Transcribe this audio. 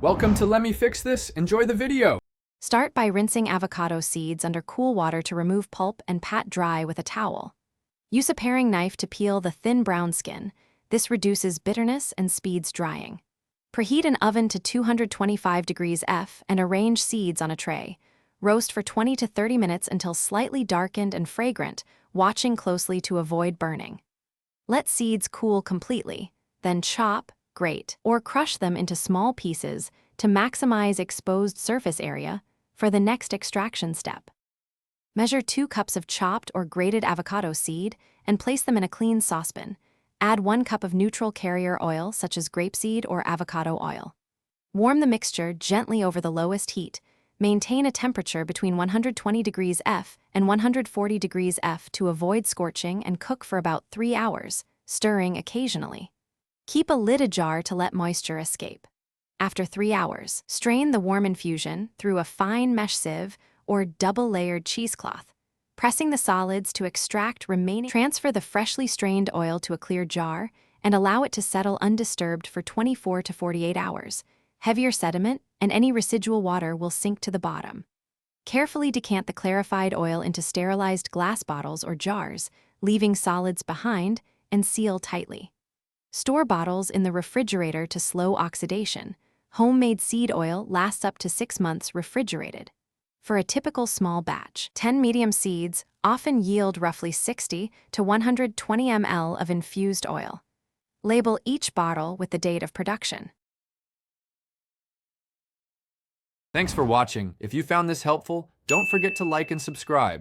Welcome to Let Me Fix This. Enjoy the video. Start by rinsing avocado seeds under cool water to remove pulp and pat dry with a towel. Use a paring knife to peel the thin brown skin. This reduces bitterness and speeds drying. Preheat an oven to 225 degrees F and arrange seeds on a tray. Roast for 20 to 30 minutes until slightly darkened and fragrant, watching closely to avoid burning. Let seeds cool completely, then chop, grate, or crush them into small pieces to maximize exposed surface area for the next extraction step. Measure 2 cups of chopped or grated avocado seed and place them in a clean saucepan. Add 1 cup of neutral carrier oil such as grapeseed or avocado oil. Warm the mixture gently over the lowest heat. Maintain a temperature between 120 degrees F and 140 degrees F to avoid scorching and cook for about 3 hours, stirring occasionally. Keep a lid ajar to let moisture escape. After 3 hours, strain the warm infusion through a fine mesh sieve or double-layered cheesecloth. Pressing the solids to extract remaining, transfer the freshly strained oil to a clear jar and allow it to settle undisturbed for 24 to 48 hours. Heavier sediment and any residual water will sink to the bottom. Carefully decant the clarified oil into sterilized glass bottles or jars, leaving solids behind, and seal tightly. Store bottles in the refrigerator to slow oxidation. Homemade seed oil lasts up to 6 months refrigerated. For a typical small batch, 10 medium seeds often yield roughly 60 to 120 ml of infused oil. Label each bottle with the date of production. Thanks for watching. If you found this helpful, don't forget to like and subscribe.